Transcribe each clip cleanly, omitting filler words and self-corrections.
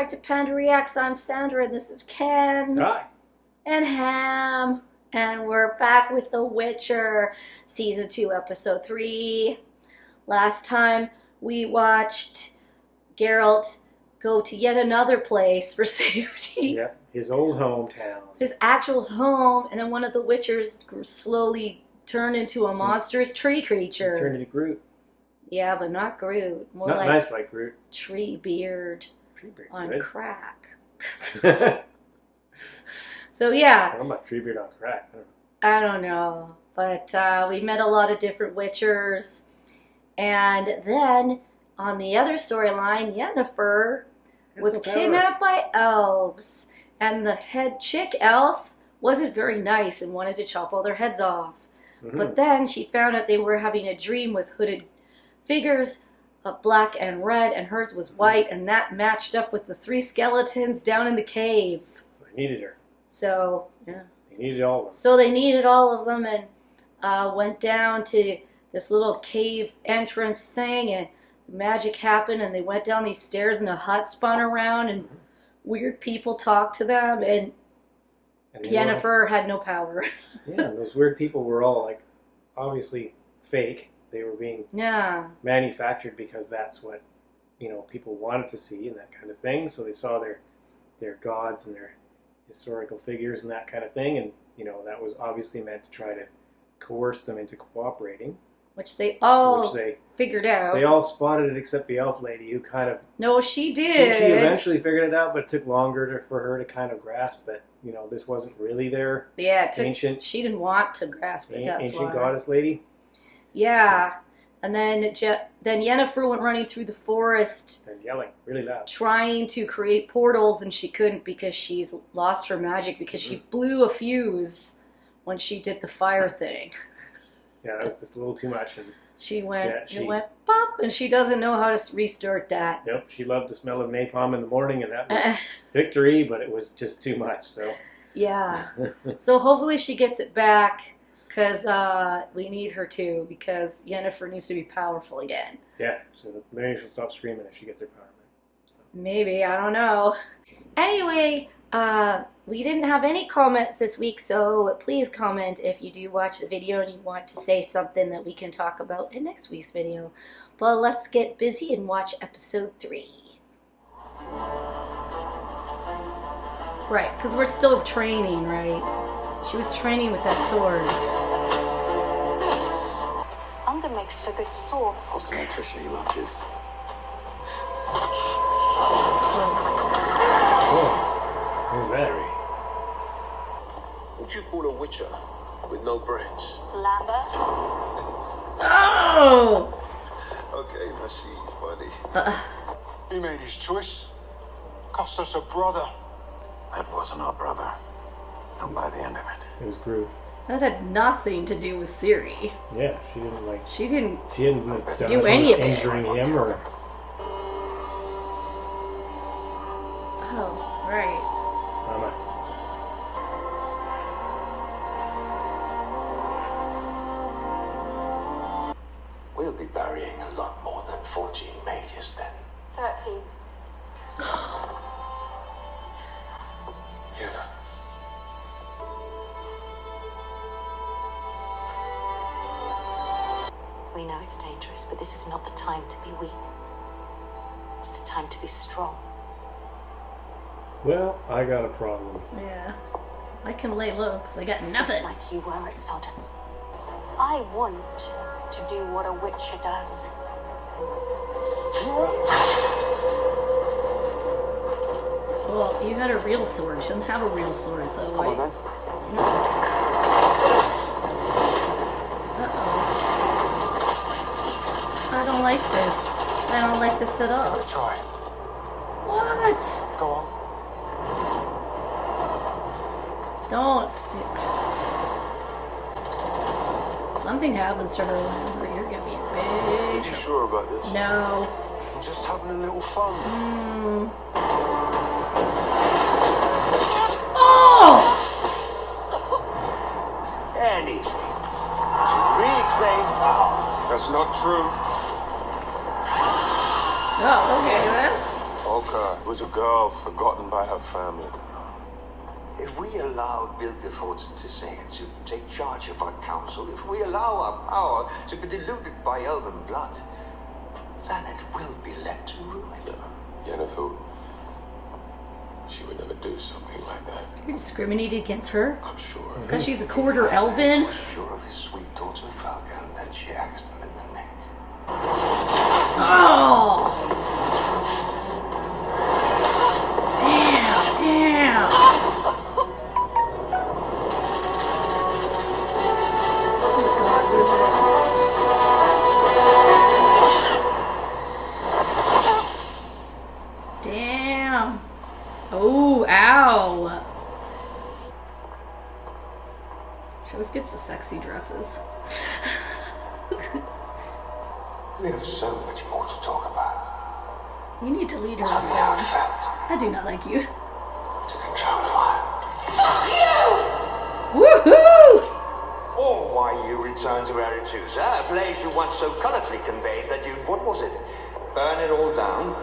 back to Panda Reacts. I'm Sandra, and this is Ken. Hi. And Ham. And we're back with The Witcher, Season 2, Episode 3. Last time we watched Gerault go to yet another place for safety. Yep, his old hometown. His actual home, and then one of the Witchers slowly turned into a monstrous tree creature. Turned into Groot. Yeah, but not Groot. More Not like nice like Groot. Tree beard Treebeard's on good. crack. So yeah. I don't know about Treebeard on crack. I don't know. But we met a lot of different Witchers. And then on the other storyline, Yennifer was kidnapped by elves. And the head chick elf wasn't very nice and wanted to chop all their heads off. Mm-hmm. But then she found out they were having a dream with hooded figures of black and red, and hers was white, and that matched up with the 3 skeletons down in the cave. So they needed her. So, yeah. They needed all of them. So they needed all of them and went down to this little cave entrance thing, and magic happened, and they went down these stairs, and a hut spun around, and weird people talked to them, and Yennifer had no power. Yeah, and those weird people were all, like, obviously fake. They were being manufactured because that's what, people wanted to see and that kind of thing. So they saw their gods and their historical figures and that kind of thing. And, that was obviously meant to try to coerce them into cooperating. Which they all figured out. They all spotted it except the elf lady who kind of... No, she did. She eventually figured it out, but it took longer for her to kind of grasp that, this wasn't really their ancient... She didn't want to grasp it, that's ancient why. goddess lady. Yeah. And then Yennifer went running through the forest. And yelling really loud. Trying to create portals, and she couldn't because she's lost her magic because she blew a fuse when she did the fire thing. Yeah, that was just a little too much. And she went, it went pop, and she doesn't know how to restart that. Yep, she loved the smell of napalm in the morning, and that was victory, but it was just too much, so. Yeah. So hopefully she gets it back, because we need her to, because Yennifer needs to be powerful again. Yeah, so maybe she'll stop screaming if she gets her power back. So. Maybe, I don't know. Anyway, we didn't have any comments this week, so please comment if you do watch the video and you want to say something that we can talk about in next week's video. But let's get busy and watch episode 3. Right, because we're still training, right? She was training with that sword. Hunger makes for good swords. What's the nutrition he lunches? Who's that? Ciri. Would you call a witcher with no brains? Lambert? Oh! Okay, my sheets, buddy. He made his choice. Cost us a brother. That wasn't our brother. Not by the end of it. It was Groot. That had nothing to do with Ciri. Yeah, she didn't like... She didn't do any of it. Injuring him or... Oh, right. We'll be burying a lot more than 14 mages then. 13. Yenna. We know it's dangerous, but this is not the time to be weak. It's the time to be strong. Well, I got a problem. Yeah. I can lay low because I got nothing. Just like you were at Sodom. I want to do what a witcher does. Well, you had a real sword. You shouldn't have a real sword, so Come on, then. I don't like this. I don't like this at all. Try. What? Go on. Don't. Something happens to her whenever you're gonna be in Are big you trouble. sure about this? No. I'm just having a little fun. Oh! Anything to reclaim power. That's not true. Oh, okay then. Olka was a girl forgotten by her family. If we allow Wilgefortz to say it, to take charge of our council, if we allow our power to be diluted by elven blood, then it will be led to ruin. Yennifer, she would never do something like that. You're discriminated against her? I'm sure. Because she's a quarter elven? Sure of his sweet daughter Valka, and then she axed him in the neck. Oh! Damn! Damn! Oh, ow! She always gets the sexy dresses. We have so much more to talk about. You need to lead her Tell me how it felt I do not like you. to control fire. Woohoo! Or why you returned to Aretusa, a place you once so colourfully conveyed that you'd, what was it, burn it all down?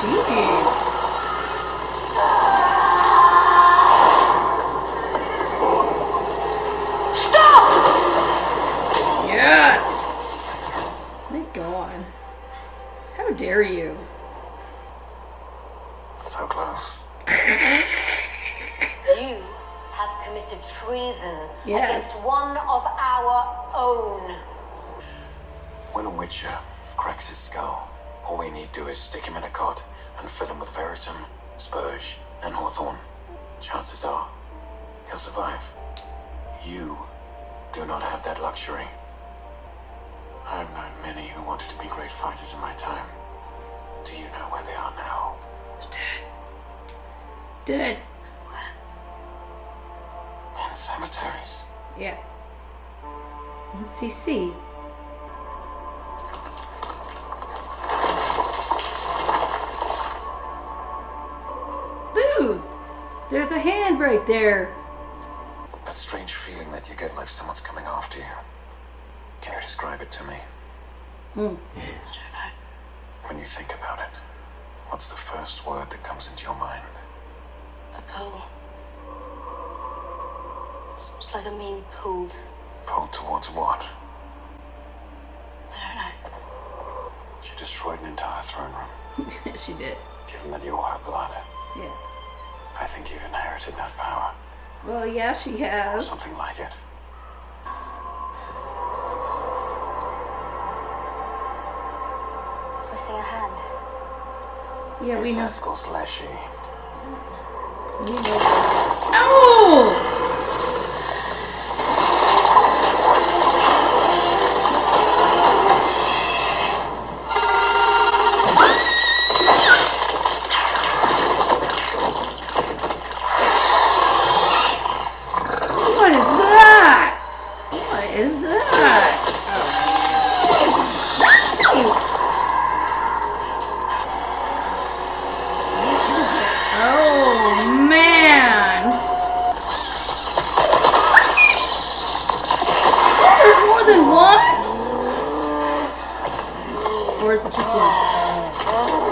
Jeez. Yes! Thank God. How dare you? So close. You have committed treason Yes. against one of our own. When a witcher cracks his skull, all we need do is stick him in a cot and fill him with Veritum, Spurge, and Hawthorne. Chances are, he'll survive. You do not have that luxury. I've known many who wanted to be great fighters in my time. Do you know where they are now? Dead. In cemeteries. Yeah. What's he see? Dude! There's a hand right there. That strange feeling that you get like someone's coming after you. Can you describe it to me? When you think about it, what's the first word that comes into your mind? A pull. It's like I'm being pulled. Pulled towards what? I don't know. She destroyed an entire throne room. She did. Given that you're her blood, Yeah. I think you've inherited that power. Well, yeah, she has. Something like it. It's missing a hand. Yeah, we It's know. Eskel's Leshy. We know. Oh! What is that? What is that? Oh man! There's more than one? Or is it just one?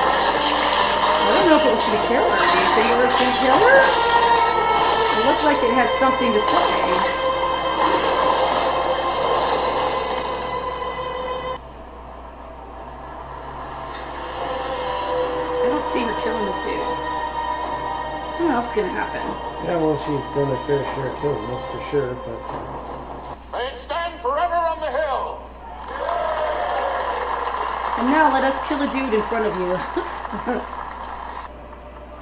I don't know if it was gonna kill her. Do you think it was gonna kill her? It looked like it had something to say. I don't see her killing this dude. Something else is gonna happen. Yeah, well, she's done a fair share of killing, that's for sure, but... May it stand forever on the hill! And now let us kill a dude in front of you.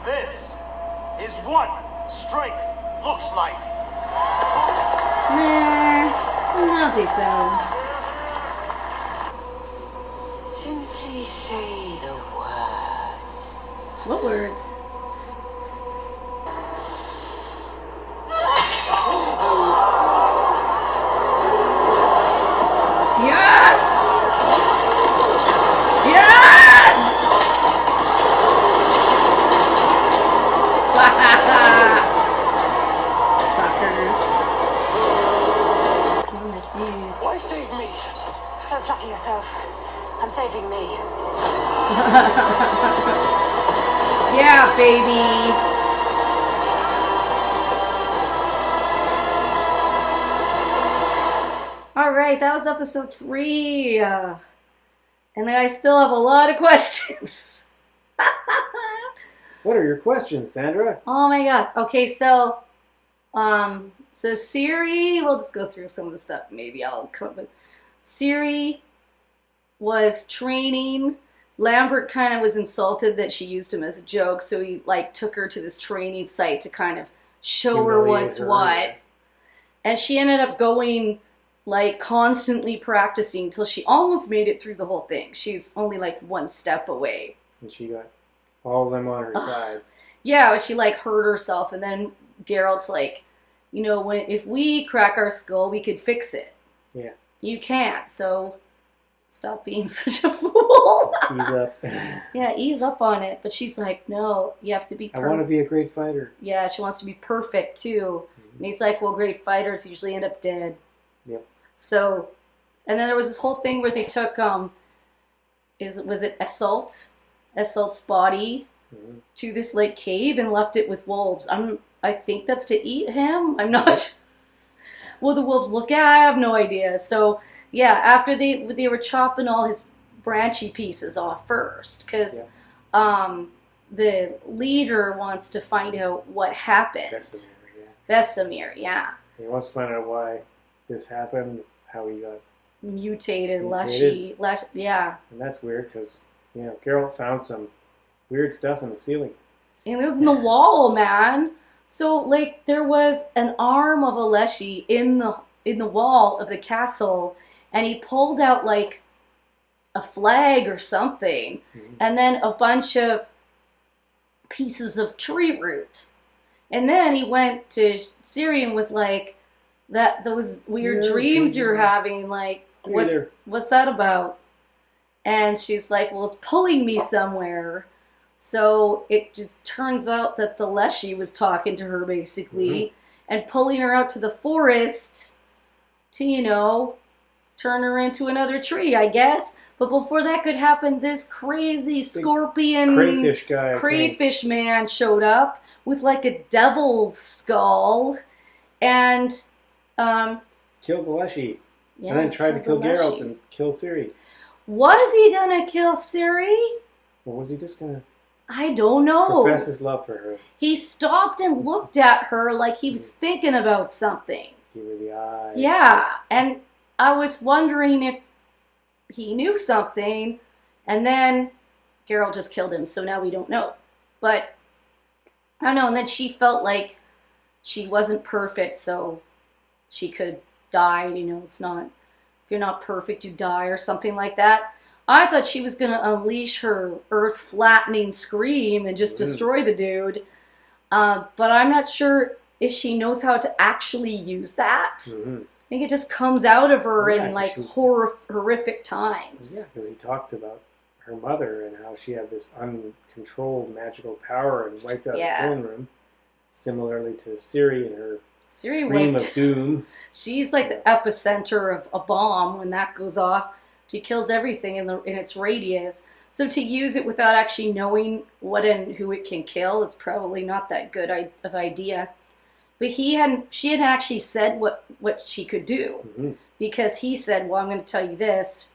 This is what strength looks like. Nah, I don't think so. Simply say the word. What words? Yes! Yes! Suckers. I'm saving me. Yeah, baby. All right, that was episode 3. And I still have a lot of questions. What are your questions, Sandra? Oh my god. Okay, so Ciri, we'll just go through some of the stuff. Maybe I'll come up with. Ciri was training. Lambert kind of was insulted that she used him as a joke, so he like took her to this training site to kind of show her what's what. And she ended up going like constantly practicing till she almost made it through the whole thing. She's only like one step away. And she got all of them on her side. Yeah, she like hurt herself, and then Gerault's like, you know, if we crack our skull, we could fix it. Yeah. You can't, so stop being such a fool. Ease up. Yeah, ease up on it. But she's like, no, you have to be perfect. I want to be a great fighter. Yeah, she wants to be perfect too. And he's like, well, great fighters usually end up dead. Yep. So, and then there was this whole thing where they took, was it Assault's body to this like cave and left it with wolves. I think that's to eat him. I'm not. Will the wolves look at? I have no idea. So yeah, after they were chopping all his branchy pieces off first, because the leader wants to find out what happened. Vesemir, yeah. He wants to find out why this happened, how he got mutated. Leshy, yeah. And that's weird because Gerault found some weird stuff in the ceiling. And it was in the wall, man. So like there was an arm of a Leshy in the wall of the castle, and he pulled out like a flag or something, and then a bunch of pieces of tree root. And then he went to Ciri and was like, those weird dreams you're having, like, what's that about? And she's like, well, it's pulling me somewhere. So it just turns out that the Leshy was talking to her, basically, and pulling her out to the forest to, turn her into another tree, I guess. But before that could happen, this crazy scorpion crayfish man showed up with like a devil's skull and killed the Leshy. And then tried to kill Gerault and kill Ciri. Was he gonna kill Ciri? Or was he just gonna I don't know. profess his love for her? He stopped and looked at her like he was thinking about something. Give her the eye. Yeah, and I was wondering if he knew something, and then Gerault just killed him, so now we don't know. But, I don't know, and then she felt like she wasn't perfect, so she could die, it's not, if you're not perfect, you die, or something like that. I thought she was going to unleash her earth-flattening scream and just destroy the dude, but I'm not sure if she knows how to actually use that. I think it just comes out of her in like horrific times. Yeah, because he talked about her mother and how she had this uncontrolled magical power and wiped out the throne room. Similarly to Ciri and her scream of doom. She's like the epicenter of a bomb. When that goes off, she kills everything in its radius. So to use it without actually knowing what and who it can kill is probably not that good of idea. But she hadn't actually said what she could do, because he said, well, I'm going to tell you this.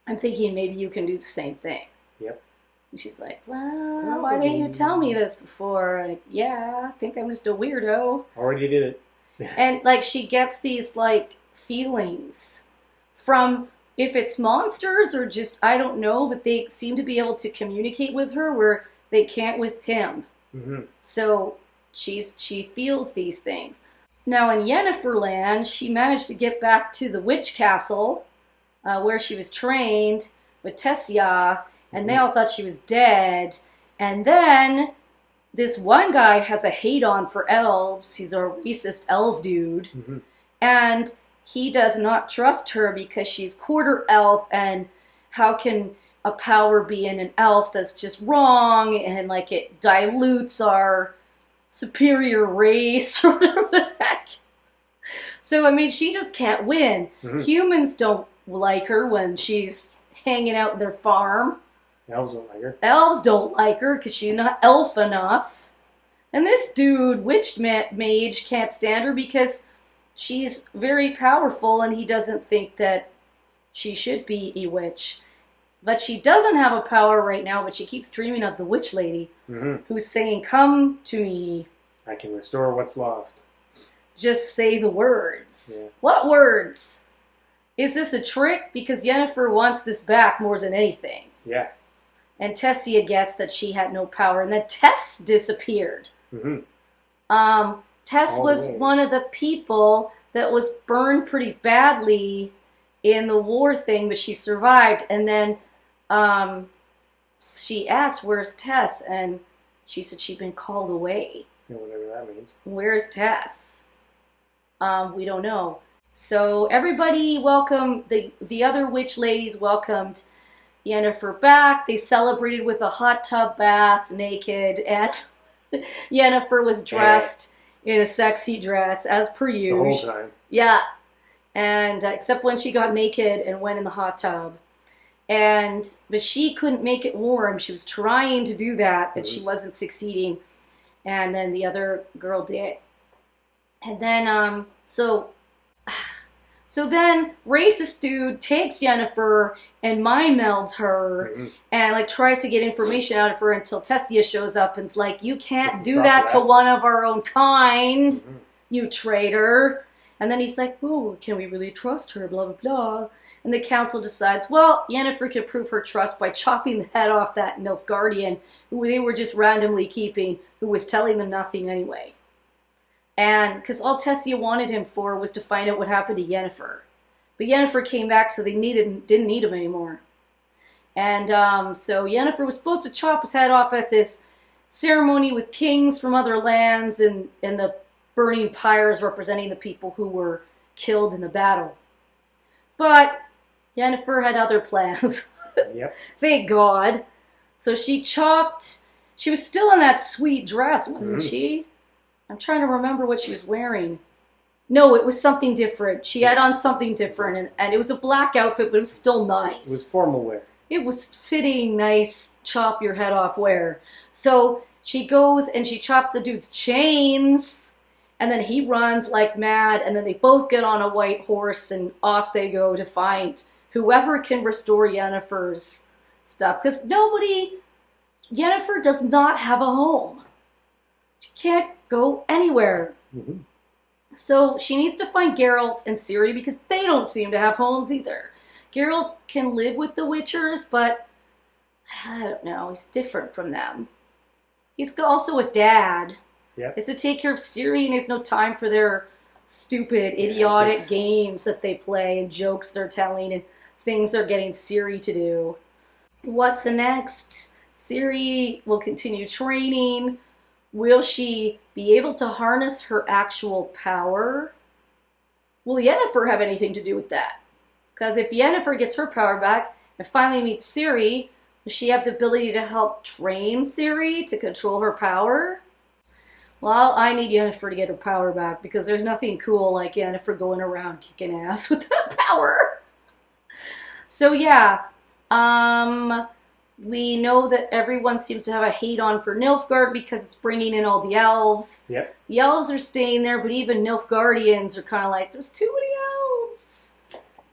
I'm thinking maybe you can do the same thing. Yep. And she's like, well, why didn't you tell me this before? Like, yeah, I think I'm just a weirdo. Already did it. And like she gets these like feelings from, if it's monsters or just, I don't know, but they seem to be able to communicate with her where they can't with him. So she feels these things. Now in Yennifer land, she managed to get back to the witch castle where she was trained with Tessia, and they all thought she was dead. And then this one guy has a hate on for elves. He's a racist elf dude. And he does not trust her because she's quarter elf, and how can a power be in an elf that's just wrong, and like it dilutes our superior race or whatever the heck. So I mean, she just can't win. Humans don't like her when she's hanging out in their farm. Elves don't like her. Elves don't like her because she's not elf enough. And this dude, witch mage, can't stand her because she's very powerful and he doesn't think that she should be a witch. But she doesn't have a power right now, but she keeps dreaming of the witch lady who's saying, come to me. I can restore what's lost. Just say the words. Yeah. What words? Is this a trick? Because Yennefer wants this back more than anything. Yeah. And Tessia guessed that she had no power. And then Tess disappeared. Tess was one of the people that was burned pretty badly in the war thing, but she survived. And then she asked, where's Tess? And she said she'd been called away. Yeah, whatever that means. Where's Tess? We don't know. So everybody welcomed, the other witch ladies welcomed Yennefer back. They celebrated with a hot tub bath, naked, and Yennefer was dressed in a sexy dress, as per usual. The whole time. Yeah. And except when she got naked and went in the hot tub. But she couldn't make it warm. She was trying to do that, but she wasn't succeeding. And then the other girl did. And then, so then racist dude takes Yennefer and mind melds her and like tries to get information out of her until Tessia shows up and's like, you can't do that to one of our own kind, you traitor. And then he's like, oh, can we really trust her, blah, blah, blah. And the council decides, well, Yennefer can prove her trust by chopping the head off that Nilfgaardian who they were just randomly keeping, who was telling them nothing anyway. And because all Tessia wanted him for was to find out what happened to Yennefer. But Yennefer came back, so they didn't need him anymore. And so Yennefer was supposed to chop his head off at this ceremony with kings from other lands and the burning pyres representing the people who were killed in the battle. But Yennefer had other plans. Yep. Thank God. So she was still in that sweet dress, wasn't she? I'm trying to remember what she was wearing. No, it was something different. She had on something different, and it was a black outfit, but it was still nice. It was formal wear. It was fitting, nice, chop your head off wear. So she goes and she chops the dude's chains, and then he runs like mad, and then they both get on a white horse, and off they go to find whoever can restore Yennefer's stuff. Because Yennefer does not have a home. She can't go anywhere. So she needs to find Gerault and Ciri because they don't seem to have homes either. Gerault can live with the Witchers, but I don't know, he's different from them. He's also a dad. Yep. Is to take care of Ciri and has no time for their stupid, idiotic games that they play and jokes they're telling and things they're getting Ciri to do. What's next? Ciri will continue training. Will she be able to harness her actual power? Will Yennefer have anything to do with that? Because if Yennefer gets her power back and finally meets Ciri, does she have the ability to help train Ciri to control her power? Well, I need Yennefer to get her power back because there's nothing cool like Yennefer going around kicking ass with that power. So yeah, we know that everyone seems to have a hate on for Nilfgaard because it's bringing in all the elves. Yep. The elves are staying there, but even Nilfgaardians are kind of like, there's too many elves.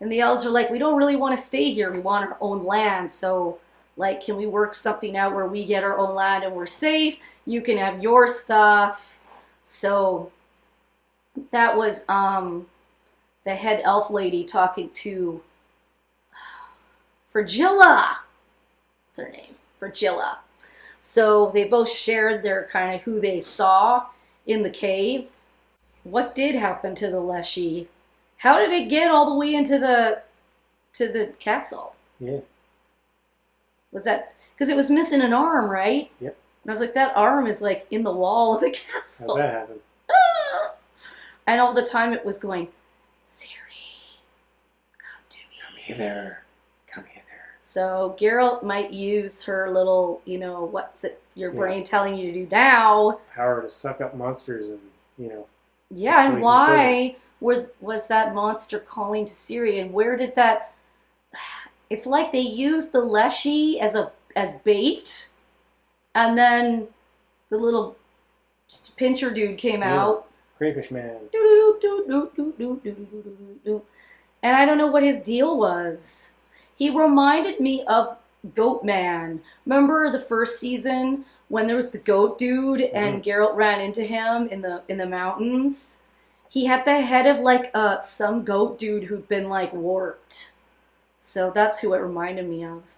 And the elves are like, we don't really want to stay here. We want our own land. So, like, can we work something out where we get our own land and we're safe? You can have your stuff. So, that was the head elf lady talking to Frigilla. What's her name? Frigilla. So they both shared their kind of who they saw in the cave. What did happen to the Leshy? How did it get all the way into the castle? Yeah. Was that because it was missing an arm, right? Yep. And I was like, that arm is like in the wall of the castle. How'd that happen? And all the time it was going, Ciri, come to me. Come hither. Come hither. So Gerault might use her little, what's it, your brain telling you to do now. Power to suck up monsters and, Yeah, and why was that monster calling to Ciri? And where did that... It's like they used the Leshy as bait, and then the little pincher dude came out. Crayfish man. And I don't know what his deal was. He reminded me of Goat Man. Remember the first season when there was the goat dude and Gerault ran into him in the mountains? He had the head of like some goat dude who'd been like warped. So that's who it reminded me of.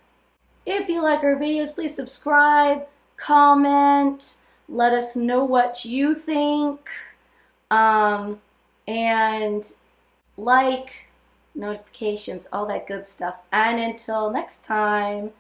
If you like our videos, please subscribe, comment, let us know what you think, and like, notifications, all that good stuff. And until next time,